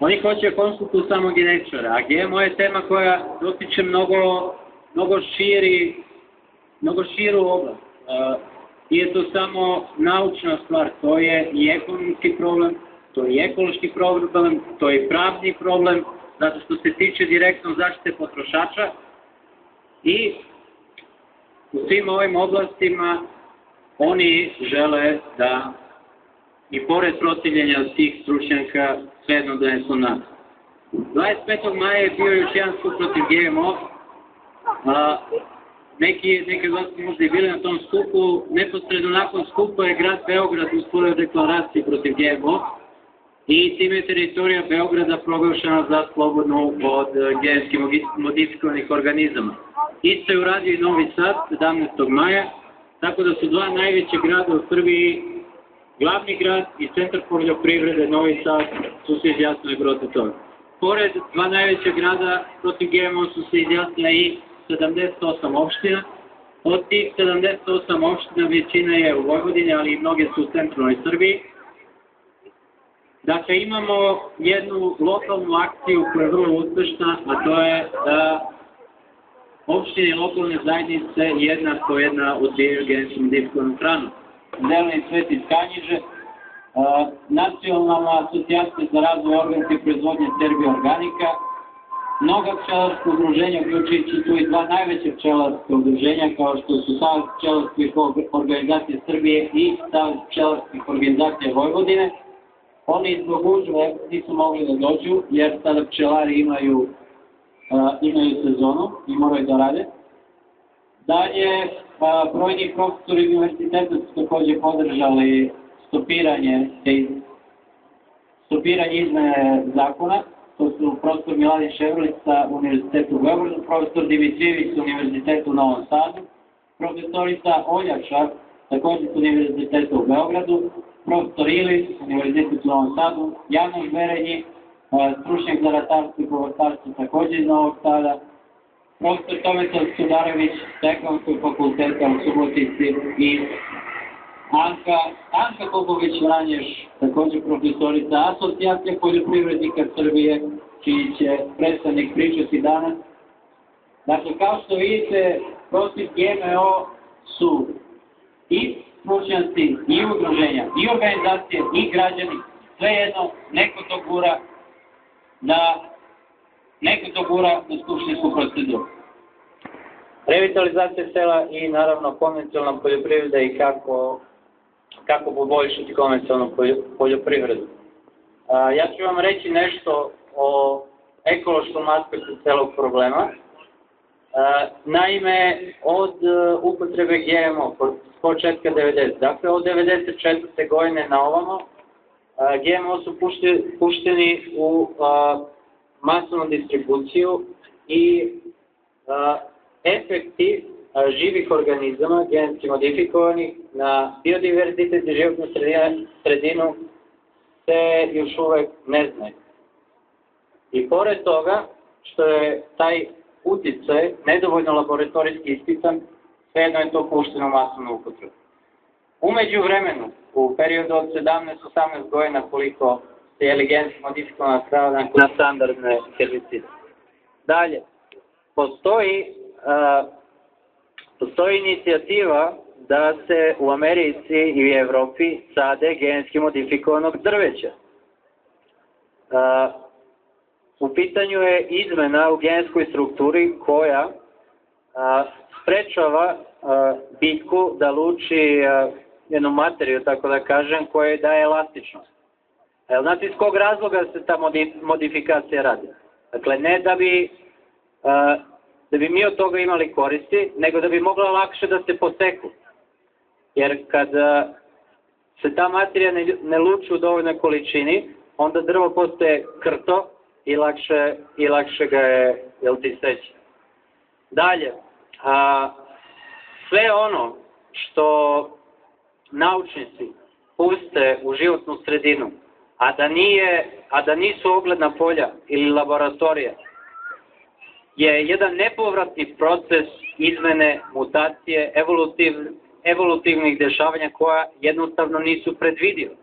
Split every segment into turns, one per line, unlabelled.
Oni hoće konsultu samo genetičara, a GMO je tema koja dotiče mnogo širu oblast. Nije to samo naučna stvar, to je i ekonomski problem, to je i ekološki problem, to je i pravni problem, zato što se tiče direktno zaštite potrošača i u svim ovim oblastima oni žele da i pored protivljenja tih stručnjaka svejedno donesu nas. 25. maja je bio još jedan skup protiv GMO. Neki od vas možda i bili na tom skupu. Neposredno nakon skupa je grad Beograd usvojio deklaraciju protiv GMO i time je teritorija Beograda proglašena za slobodnu od genetski modifikovanih organizama. Isto je uradio i Novi Sad 17. maja, tako da su dva najveće grada u Srbiji, glavni grad i centar poljoprivrede Novi Sad, su se izjasnili protiv toga. Pored dva najveća grada protiv GMO su se izjasnile i 78 opština. Od tih 78 opština većina je u Vojvodini, ali i mnoge su u centralnoj Srbiji. Dakle, imamo jednu lokalnu akciju koja je vrlo uspešna, a to je da opštine i lokalne zajednice jedna odbijaju genetski modifikovanu hranu. Zeleni svet iz Kanjiže, Nacionalna asocijacija za razvoj organske proizvodnje Serbia Organika, mnoga pčelarska udruženja, uključujući tu i dva najveća pčelarska udruženja, kao što su Savez pčelarskih organizacija Srbije i Savez pčelarskih organizacija Vojvodine. Oni zbog gužve nisu mogli da dođu, jer sada pčelari imaju sezonu i moraju da rade. Dalje, brojni profesori univerziteta su također podržali stopiranje izmene zakona. To su profesor Miladin Ševrlić sa Univerzitetu u Beogradu, profesor Dimitrijević sa Univerzitetu u Novom Sadu, profesorica Oljača također sa Univerzitetu u Beogradu, profesor Ilić sa Univerzitetu u Novom Sadu, Janoš Berenji, stručnjak za ratarstvo i povrtarstvo također iz Novog Sada, profesor Tomislav Sudarević sa Ekonomskog fakulteta u Subotici i Anka Popović-Vranješ, također profesorica Asocijacije poljoprivrednika Srbije, čiji će predstavnik pričati danas. Dakle, kao što vidite, protiv GMO su i stručnjaci, i udruženja, i organizacije, i građani. Svejedno, neko to gura na skupštinsku proceduru. Revitalizacija sela i naravno konvencionalna poljoprivreda i kako poboljšati konvencionalnu poljoprivredu. Ja ću vam reći nešto o ekološkom aspektu celog problema. Naime, od upotrebe GMO s početka 90. Dakle, od 94. godine na ovamo, GMO su pušteni u masovnu distribuciju i efekti živih organizama, genetski modifikovanih, na biodiverzitet i životnu sredinu se još uvek ne znaju. I pored toga, što je taj uticaj nedovoljno laboratorijski ispitan, svejedno je to pušteno u masovnu upotrebu. Umeđu vremenu, u periodu od 17-18 godina, koliko se jeli genetski modifikovana hrana na standardne herbicide. Dalje, postoji inicijativa da se u Americi i u Evropi sade genetski modifikovanog drveća. U pitanju je izmena u genetskoj strukturi koja sprečava biljku da luči jednu materiju, tako da kažem, koja daje elastičnost. Znate iz kog razloga se ta modifikacija radi? Dakle, ne da bi mi od toga imali koristi, nego da bi mogla lakše da se poseku. Jer kad se ta materija ne luči u dovoljnoj količini, onda drvo postaje krto i lakše ga je seći. Dalje, sve ono što naučnici puste u životnu sredinu, a da nisu ogledna polja ili laboratorija, je jedan nepovratni proces izmene, mutacije, evolutivnih dešavanja koja jednostavno nisu predvidiva.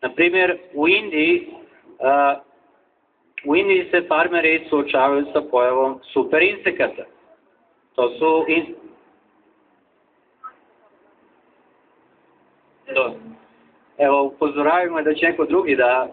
Na primjer, u Indiji U Indiji se farmeri suočavaju sa pojavom super insekata. To su Evo, upozoravimo da će neko drugi da